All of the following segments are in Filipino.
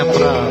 Kalinga Prab.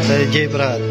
Ada J Brad.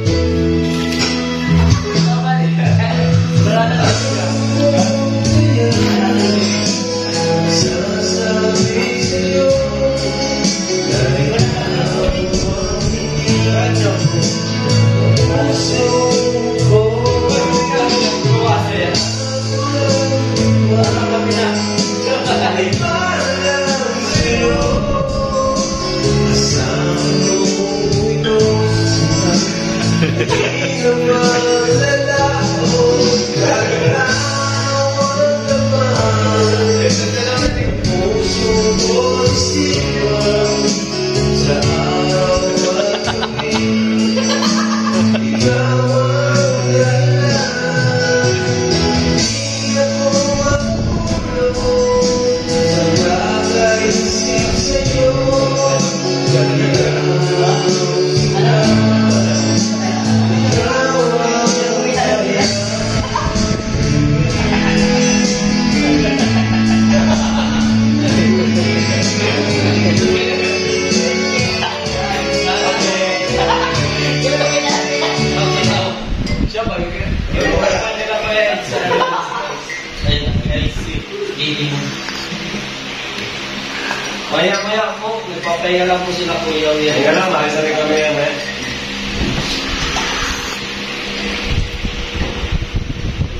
Maya-maya po, nagpapahinga lang po sila kuya. Hinga lang, makisa rin kami yan, eh.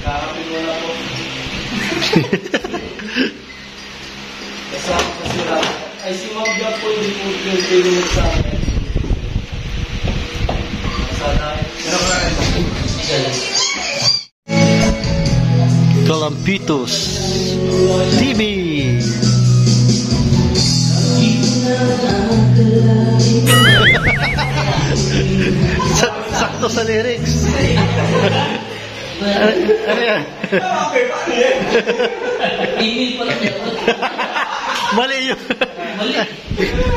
Kakapin mo na po. Kasama po sila. Ay, si Ma'am Jack po, hindi po yung pinunod sa akin. Sana. Kalampitos TV. Sakto sa lyrics. Ano yan?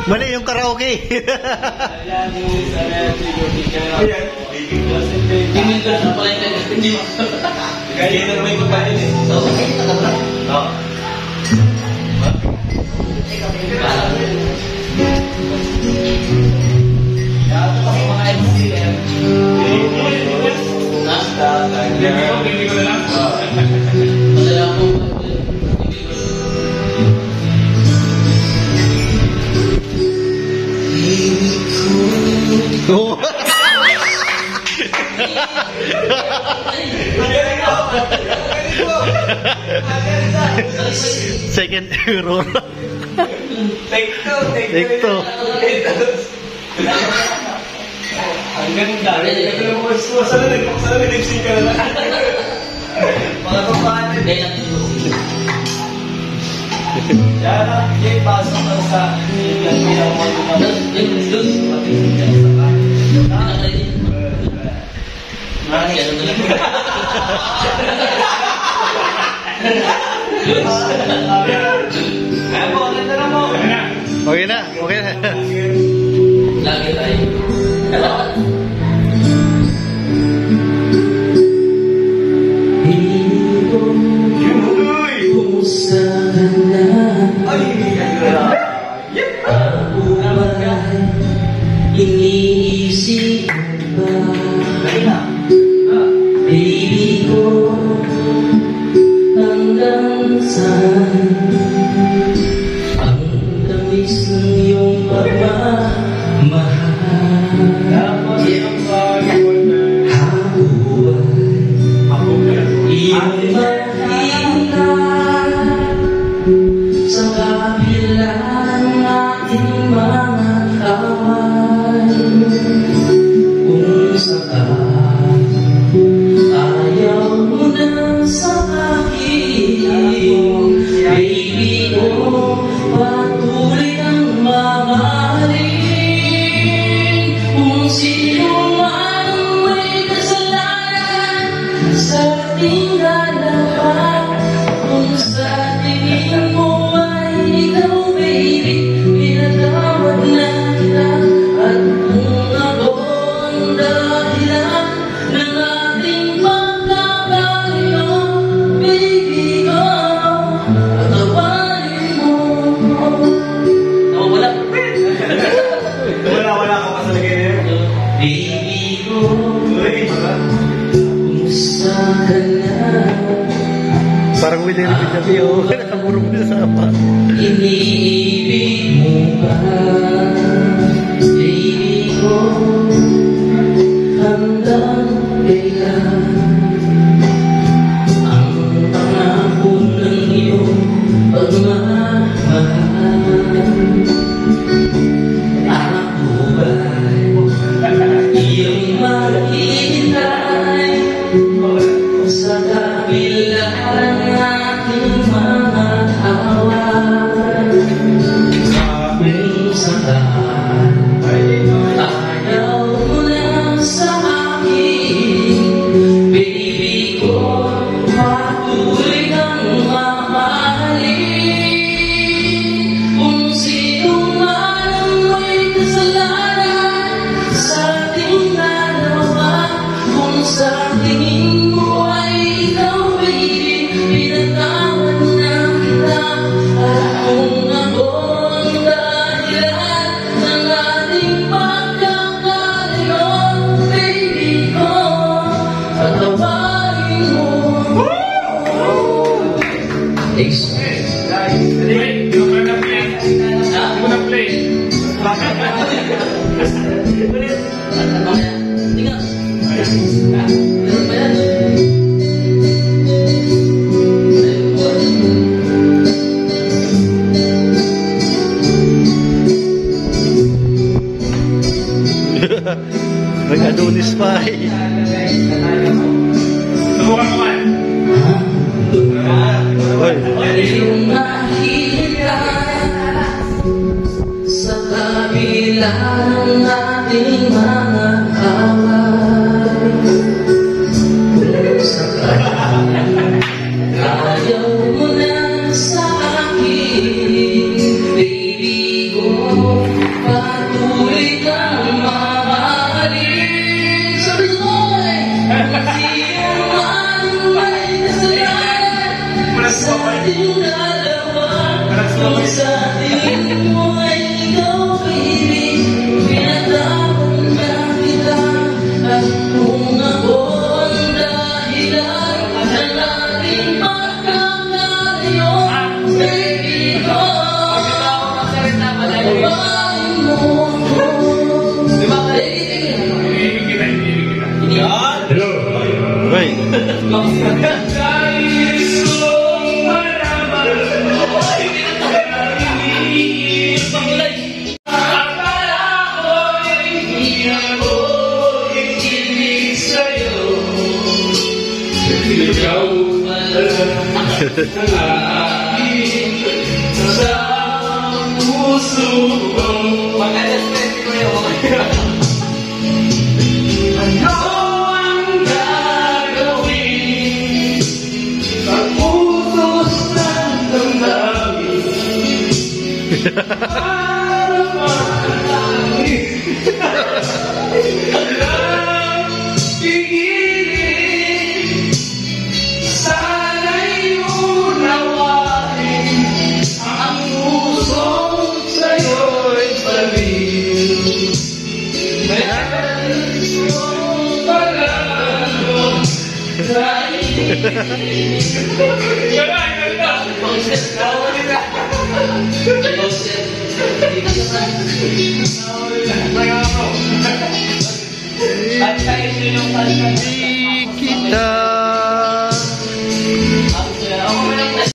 Mali yung karaoke. Kaya na naman yung papain eh. Oo. Yato kasi mga MC eh. Hindi ko na lang. Madala po. Oh. Second error. Take two. Take two. Ang ganda. Sana nag-lipsync ka na lang. Mga tumpahan din. Yan, Jay, pasok lang sa yan bilang mga tumpahan. Luz, matigil yan sa kanin. Marami yan. Luz. Kaya po, ganda na mo. Okay na. Lagi tayo. Iniisip ba, baby ko? Yo, nakaburong na sa apa. Iniibig mo ba, baby ko, hanggang kailan ang pangako ng iyong pagmamahal? Ako ba'y iyong maghihintay sa kabila ng ating mga away? Minsan ayaw mo na sa akin, baby ko, patuloy kang mamahalin. Kung sino man ang may kasalanan sa ating dalawa, kung sa tingin mo ay ikaw, baby, pinatawad na kita. At kung ako ang dahilan ng ating pagkakalayo, baby ko, patawarin mo. Next. Wait, yung ka na play. Hindi ko na play. Tingnan. Meron pa yan. Nag-adonis pa eh. Subukan ko man. Oy. Iyong mahihintay sa kabila ng ating mga away. Sa kabila, ayaw mo na sa akin, baby ko, patuloy kang mamahalin. Sabi ko sino man may kasalanan sa ating dalawa, kung sa tingin mo ay ikaw, baby, pinatawad na kita. At kung ako ang dahilan ng ating pagkakalayo, baby ko, patawarin mo ako. Iniibig kita, iniibig kita. Hello. Oy. Guys, so malaman mo. Akala ko'y hindi ako ibig sa'yo. Ikaw pala ang aking sa puso ko. Ano ang gagawin sa pusos ng damdamin para mahalangin ang pigilin? Sana'y unawain ang pusong sa'yo'y sabihin. Di kita